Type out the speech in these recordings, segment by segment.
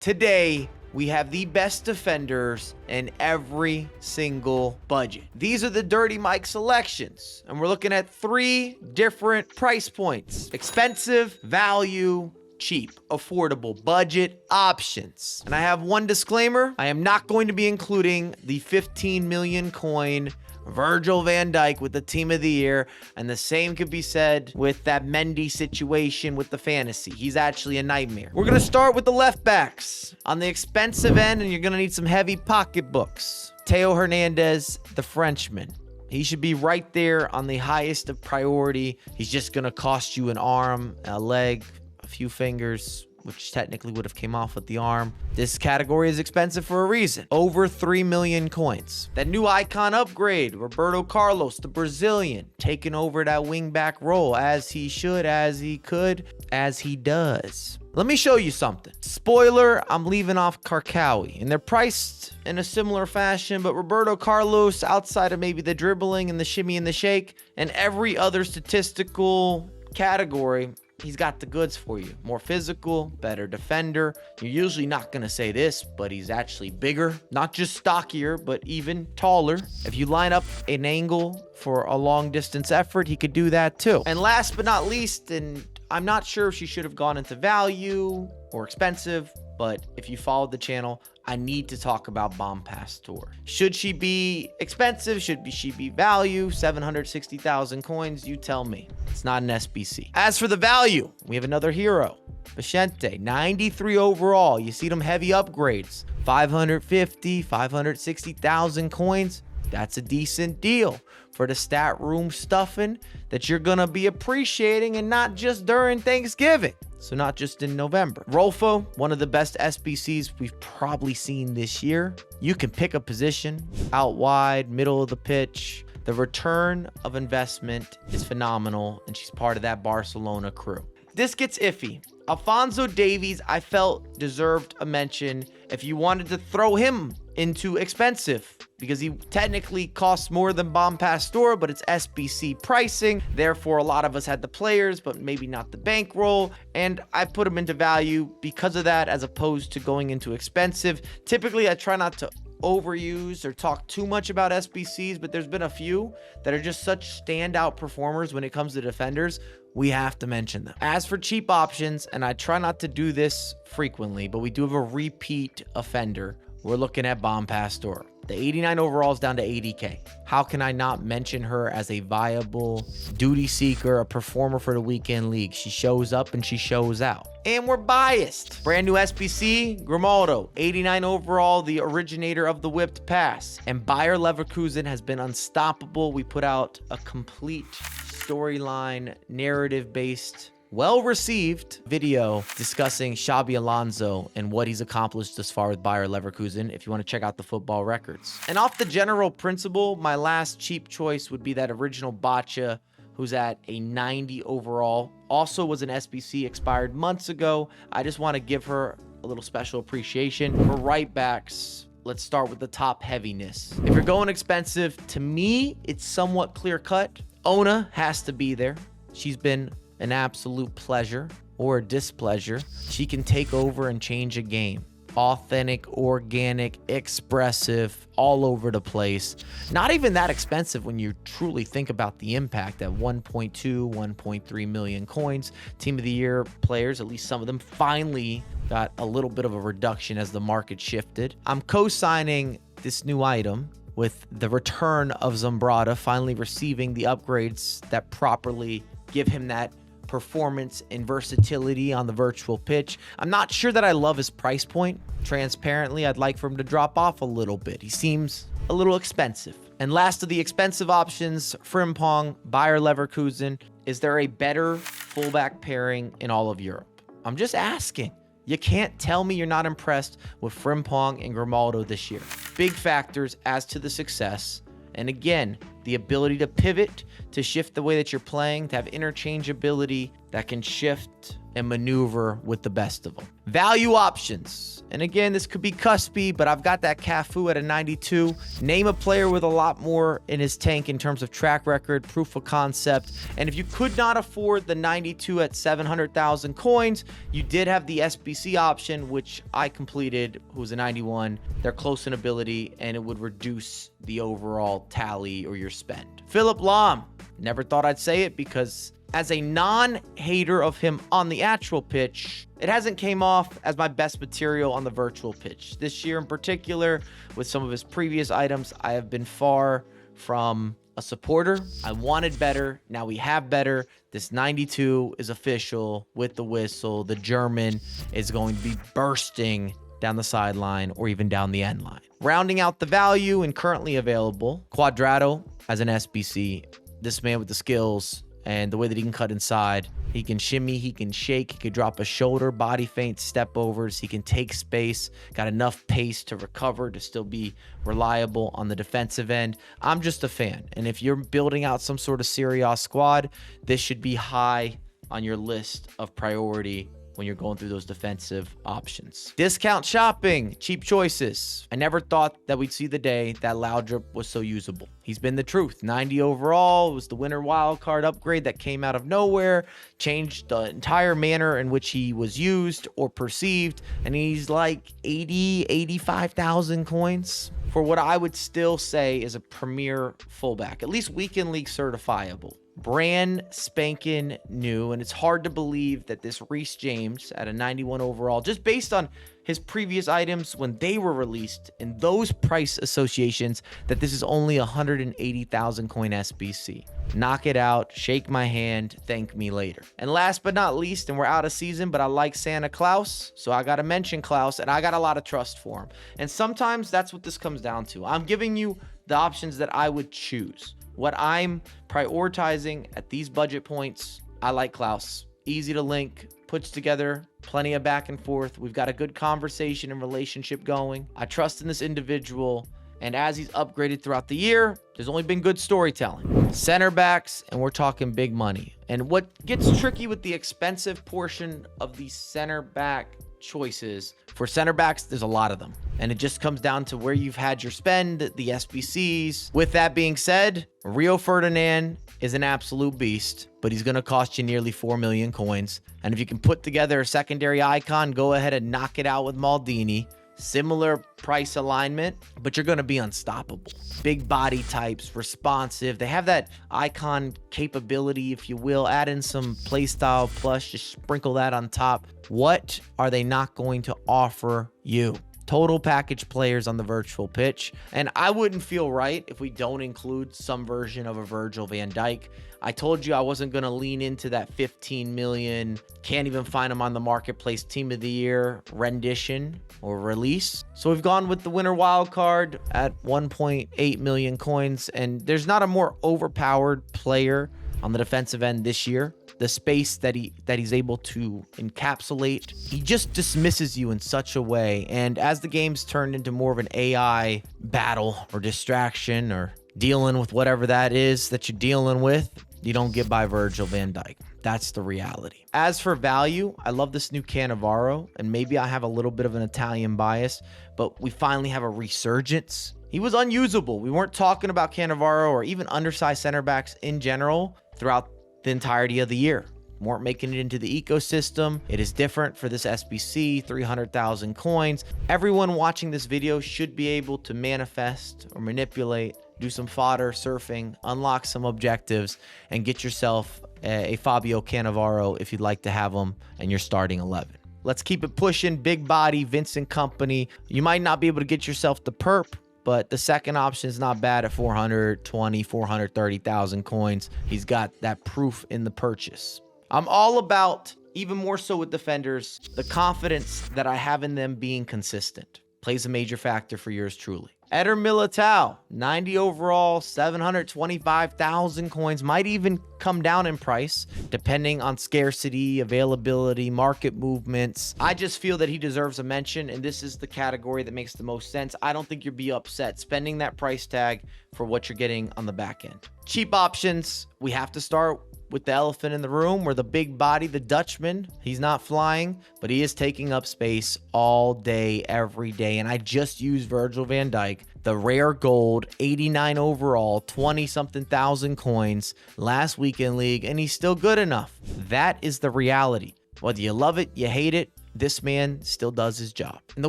Today, we have the best defenders in every single budget. These are the Dirty Mike selections, and we're looking at 3 different price points: expensive, value, cheap, affordable, budget options. And I have one disclaimer: I am not going to be including the 15 million coin Virgil van Dijk with the team of the year, and the same could be said with that Mendy situation with the fantasy. He's actually a nightmare. We're gonna start with the left backs. On the expensive end, and you're gonna need some heavy pocketbooks. Theo Hernandez, the Frenchman. He should be right there on the highest of priority. He's just gonna cost you an arm, a leg, a few fingers, which technically would have came off with the arm. This category is expensive for a reason. Over 3 million coins. That new icon upgrade, Roberto Carlos, the Brazilian, taking over that wingback role as he should, as he could, as he does. Let me show you something. Spoiler, I'm leaving off Karkawi, and they're priced in a similar fashion, but Roberto Carlos, outside of maybe the dribbling and the shimmy and the shake, and every other statistical category, he's got the goods for you. More physical, better defender. You're usually not going to say this, but he's actually bigger. Not just stockier, but even taller. If you line up an angle for a long distance effort, he could do that too. And last but not least, and I'm not sure if she should have gone into value or expensive, but if you followed the channel, I need to talk about Bomb Pastor. Should she be expensive? Should she be value? 760,000 coins, you tell me. It's not an SBC. As for the value, we have another hero, Vicente, 93 overall. You see them heavy upgrades, 550, 560,000 coins. That's a decent deal for the stat room stuffing that you're gonna be appreciating, and not just during Thanksgiving. So not just in November. Rolfo, one of the best SBCs we've probably seen this year. You can pick a position, out wide, middle of the pitch. The return of investment is phenomenal, and she's part of that Barcelona crew. This gets iffy. Alphonso Davies, I felt deserved a mention if you wanted to throw him into expensive, because he technically costs more than Bomb Pastor, but it's SBC pricing. Therefore, a lot of us had the players, but maybe not the bankroll. And I put him into value because of that, as opposed to going into expensive. Typically, I try not to overuse or talk too much about SBCs, but there's been a few that are just such standout performers when it comes to defenders. We have to mention them. As for cheap options, and I try not to do this frequently, but we do have a repeat offender. We're looking at Bomb Pastor. The 89 overall is down to 80K. How can I not mention her as a viable duty seeker, a performer for the weekend league? She shows up and she shows out. And we're biased. Brand new SBC, Grimaldo, 89 overall, the originator of the whipped pass. And Bayer Leverkusen has been unstoppable. We put out a complete storyline, narrative-based, well-received video discussing Xabi Alonso and what he's accomplished thus far with Bayer Leverkusen, if you want to check out the football records. And off the general principle, my last cheap choice would be that original Baccia, who's at a 90 overall. Also was an SBC, expired months ago. I just want to give her a little special appreciation. For right backs, let's start with the top heaviness. If you're going expensive, to me, it's somewhat clear-cut. Ona has to be there. She's been an absolute pleasure or a displeasure. She can take over and change a game. Authentic, organic, expressive, all over the place. Not even that expensive when you truly think about the impact at 1.2, 1.3 million coins. Team of the year players, at least some of them, finally got a little bit of a reduction as the market shifted. I'm co-signing this new item with the return of Zambrata, finally receiving the upgrades that properly give him that performance and versatility on the virtual pitch. I'm not sure that I love his price point. Transparently, I'd like for him to drop off a little bit. He seems a little expensive. And last of the expensive options, Frimpong, Bayer Leverkusen. Is there a better fullback pairing in all of Europe? I'm just asking. You can't tell me you're not impressed with Frimpong and Grimaldo this year. Big factors as to the success. And again, the ability to pivot, to shift the way that you're playing, to have interchangeability that can shift and maneuver with the best of them. Value options. And again, this could be cuspy, but I've got that Cafu at a 92. Name a player with a lot more in his tank in terms of track record, proof of concept. And if you could not afford the 92 at 700,000 coins, you did have the SBC option, which I completed, who's a 91. They're close in ability, and it would reduce the overall tally or your spend. Philip Lahm. Never thought I'd say it because as a non-hater of him on the actual pitch, it hasn't came off as my best material on the virtual pitch. This year in particular, with some of his previous items, I have been far from a supporter. I wanted better. Now we have better. This 92 is official with the whistle. The German is going to be bursting down the sideline or even down the end line. Rounding out the value and currently available, Quadrado as an SBC. This man with the skills and the way that he can cut inside. He can shimmy, he can shake, he could drop a shoulder, body feint, step overs. He can take space, got enough pace to recover to still be reliable on the defensive end. I'm just a fan. And if you're building out some sort of Serie A squad, this should be high on your list of priority when you're going through those defensive options. Discount shopping, cheap choices. I never thought that we'd see the day that Laudrup was so usable. He's been the truth. 90 overall, was the winter wildcard upgrade that came out of nowhere, changed the entire manner in which he was used or perceived, and he's like 80, 85,000 coins for what I would still say is a premier fullback, at least weekend league certifiable. Brand spanking new, and it's hard to believe that this Reece James at a 91 overall, just based on his previous items when they were released in those price associations, that this is only 180,000 coin SBC. Knock it out, shake my hand, thank me later. And last but not least, and we're out of season, but I like Santa Claus, so I gotta mention Klaus, and I got a lot of trust for him. And sometimes that's what this comes down to. I'm giving you the options that I would choose. What I'm prioritizing at these budget points, I like Klaus. Easy to link, puts together plenty of back and forth. We've got a good conversation and relationship going. I trust in this individual, and as he's upgraded throughout the year, there's only been good storytelling. Center backs, and we're talking big money. And what gets tricky with the expensive portion of the center back choices, for center backs, there's a lot of them. And it just comes down to where you've had your spend, the SBCs. With that being said, Rio Ferdinand is an absolute beast, but he's going to cost you nearly 4 million coins. And if you can put together a secondary icon, go ahead and knock it out with Maldini. Similar price alignment, but you're going to be unstoppable. Big body types, responsive. They have that icon capability, if you will. Add in some playstyle plus, just sprinkle that on top. What are they not going to offer you? Total package players on the virtual pitch. And I wouldn't feel right if we don't include some version of a Virgil van Dijk. I told you I wasn't going to lean into that 15 million, can't even find them on the marketplace team of the year rendition or release. So we've gone with the winter wild card at 1.8 million coins. And there's not a more overpowered player on the defensive end this year. The space that he's able to encapsulate, he just dismisses you in such a way. And as the game's turned into more of an AI battle or distraction or dealing with whatever that is that you're dealing with, you don't get by Virgil van Dijk. That's the reality. As for value, I love this new Cannavaro, and maybe I have a little bit of an Italian bias, but we finally have a resurgence. He was unusable. We weren't talking about Cannavaro or even undersized center backs in general throughout the entirety of the year. Weren't making it into the ecosystem. It is different for this SBC, 300,000 coins. Everyone watching this video should be able to manifest or manipulate, do some fodder surfing, unlock some objectives, and get yourself a Fabio Cannavaro if you'd like to have him and you're starting 11. Let's keep it pushing. Big body, Vincent Company. You might not be able to get yourself the perp, but the second option is not bad at 420, 430,000 coins. He's got that proof in the purchase. I'm all about, even more so with defenders, the confidence that I have in them being consistent. Plays a major factor for yours truly. Eder Militao, 90 overall, 725,000 coins. Might even come down in price, depending on scarcity, availability, market movements. I just feel that he deserves a mention, and this is the category that makes the most sense. I don't think you'll be upset spending that price tag for what you're getting on the back end. Cheap options, we have to start with the elephant in the room, or the big body, the Dutchman. He's not flying, but he is taking up space all day, every day. And I just used Virgil van Dijk, the rare gold, 89 overall, 20-something thousand coins last weekend league, and he's still good enough. That is the reality. Whether you love it, you hate it, this man still does his job. And the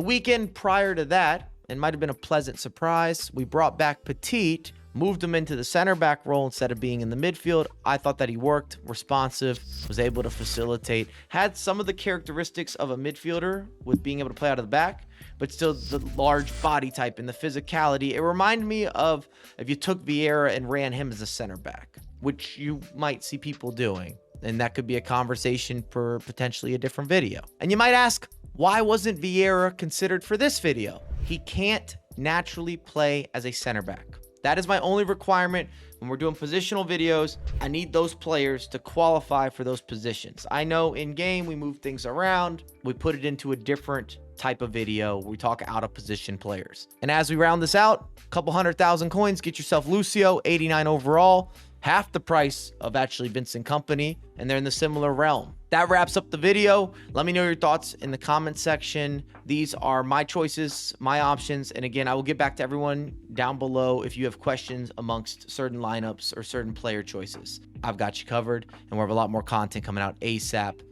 weekend prior to that, it might have been a pleasant surprise, we brought back Petit, moved him into the center back role instead of being in the midfield. I thought that he worked, responsive, was able to facilitate, had some of the characteristics of a midfielder with being able to play out of the back, but still the large body type and the physicality. It reminded me of if you took Vieira and ran him as a center back, which you might see people doing. And that could be a conversation for potentially a different video. And you might ask, why wasn't Vieira considered for this video? He can't naturally play as a center back. That is my only requirement when we're doing positional videos. I need those players to qualify for those positions. I know in game we move things around. We put it into a different type of video. We talk out of position players. And as we round this out, a couple 100,000 coins, get yourself Lucio, 89 overall, half the price of actually Vincent Kompany, and they're in the similar realm. That wraps up the video. Let me know your thoughts in the comment section. These are my choices, my options. And again, I will get back to everyone down below if you have questions amongst certain lineups or certain player choices. I've got you covered, and we'll have a lot more content coming out ASAP.